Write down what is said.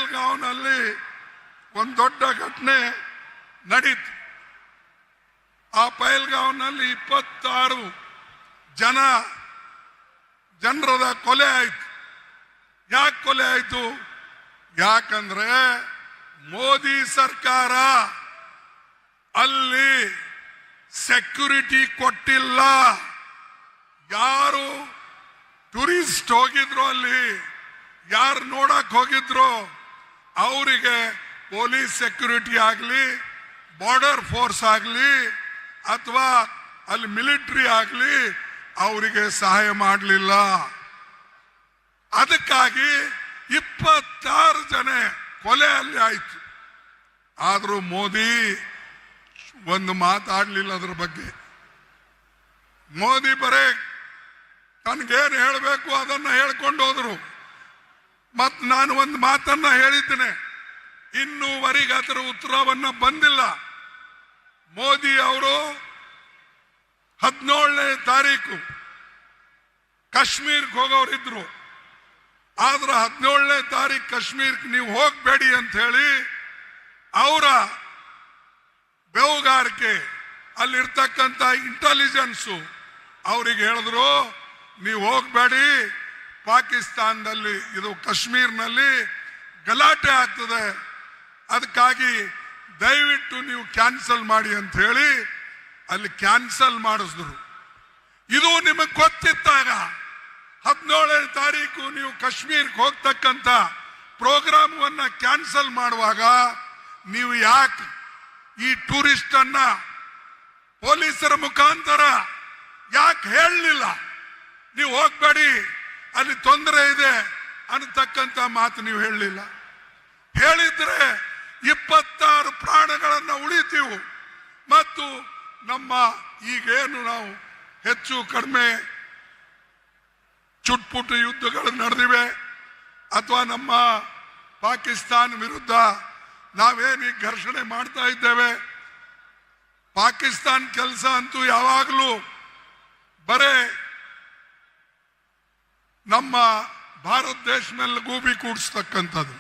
ಪಹಲ್ಗಾಂವ್ನಲ್ಲಿ ಒಂದು ದೊಡ್ಡ ಘಟನೆ ನಡೀತು. ಆ ಪಹಲ್ಗಾಂವ್ನಲ್ಲಿ 26 ಜನರದ ಕೊಲೆ ಆಯ್ತು. ಯಾಕೆ ಕೊಲೆ ಆಯ್ತು? ಯಾಕಂದ್ರೆ ಮೋದಿ ಸರ್ಕಾರ ಅಲ್ಲಿ ಸೆಕ್ಯೂರಿಟಿ ಕೊಟ್ಟಿಲ್ಲ. ಯಾರು ಟೂರಿಸ್ಟ್ ಹೋಗಿದ್ರು, ಅಲ್ಲಿ ಯಾರು ನೋಡಕ್ ಹೋಗಿದ್ರು, ಅವರಿಗೆ ಪೊಲೀಸ್ ಸೆಕ್ಯೂರಿಟಿ ಆಗಲಿ, ಬಾರ್ಡರ್ ಫೋರ್ಸ್ ಆಗಲಿ, ಅಥವಾ ಅಲ್ಲಿ ಮಿಲಿಟರಿ ಆಗಲಿ ಅವರಿಗೆ ಸಹಾಯ ಮಾಡಲಿಲ್ಲ. ಅದಕ್ಕಾಗಿ 26 ಜನ ಕೊಲೆ ಅಲ್ಲಿ ಆಯ್ತು. ಆದ್ರೂ ಮೋದಿ ಒಂದು ಮಾತಾಡ್ಲಿಲ್ಲ ಅದ್ರ ಬಗ್ಗೆ. ಮೋದಿ ಬರೇ ತನ್ಗೇನು ಹೇಳಬೇಕು ಅದನ್ನ ಹೇಳ್ಕೊಂಡು ಹೋದ್ರು. ಮತ್ ನಾನು ಒಂದು ಮಾತನ್ನ ಹೇಳಿದ್ದೇನೆ, ಇನ್ನೂವರೆಗೆ ಅದರ ಉತ್ತರವನ್ನ ಬಂದಿಲ್ಲ. ಮೋದಿ ಅವರು 17ನೇ ತಾರೀಕು ಕಾಶ್ಮೀರ್ಗೆ ಹೋಗೋರಿದ್ರು. ಆದ್ರೆ 17ನೇ ತಾರೀಕು ಕಾಶ್ಮೀರ್ಗೆ ನೀವು ಹೋಗಬೇಡಿ ಅಂತ ಹೇಳಿ ಅವರ ಬೆವುಗಾರಿಕೆ ಅಲ್ಲಿರ್ತಕ್ಕಂಥ ಇಂಟೆಲಿಜೆನ್ಸು ಅವರಿಗೆ ಹೇಳಿದ್ರು, ನೀವು ಹೋಗಬೇಡಿ, ಪಾಕಿಸ್ತಾನದಲ್ಲಿ ಇದು ಕಾಶ್ಮೀರ್ನಲ್ಲಿ ಗಲಾಟೆ ಆಗ್ತದೆ, ಅದಕ್ಕಾಗಿ ದಯವಿಟ್ಟು ನೀವು ಕ್ಯಾನ್ಸಲ್ ಮಾಡಿ ಅಂತ ಹೇಳಿ ಅಲ್ಲಿ ಕ್ಯಾನ್ಸಲ್ ಮಾಡಿಸಿದ್ರು. ಇದು ನಿಮಗೆ ಗೊತ್ತಿದ್ದಾಗ 17ನೇ ತಾರೀಕು ನೀವು ಕಾಶ್ಮೀರ್ಗೆ ಹೋಗ್ತಕ್ಕಂಥ ಪ್ರೋಗ್ರಾಮನ್ನ ಕ್ಯಾನ್ಸಲ್ ಮಾಡುವಾಗ ನೀವು ಯಾಕೆ ಈ ಟೂರಿಸ್ಟ್ ಅನ್ನ ಪೊಲೀಸರ ಮುಖಾಂತರ ಯಾಕೆ ಹೇಳಲಿಲ್ಲ? ನೀವು ಹೋಗ್ಬೇಡಿ, ಅಲ್ಲಿ ತೊಂದರೆ ಇದೆ ಅನ್ನತಕ್ಕಂಥ ಮಾತು ನೀವು ಹೇಳಲಿಲ್ಲ. ಹೇಳಿದ್ರೆ 26 ಪ್ರಾಣಗಳನ್ನ ಉಳಿತೀವು. ಮತ್ತು ನಮ್ಮ ಈಗೇನು ನಾವು ಹೆಚ್ಚು ಕಡಿಮೆ ಚುಟ್ಪುಟ್ಟು ಯುದ್ಧಗಳು ನಡೆದಿವೆ, ಅಥವಾ ನಮ್ಮ ಪಾಕಿಸ್ತಾನ ವಿರುದ್ಧ ನಾವೇನು ಈ ಘರ್ಷಣೆ ಮಾಡ್ತಾ ಇದ್ದೇವೆ, ಪಾಕಿಸ್ತಾನ ಕೆಲಸ ಅಂತೂ ಯಾವಾಗಲೂ ಬರೇ ನಮ್ಮ ಭಾರತ ದೇಶ ಮೇಲೆ ಗೂಬಿ ಕೂಡಿಸ್ತಕ್ಕಂಥದ್ದು.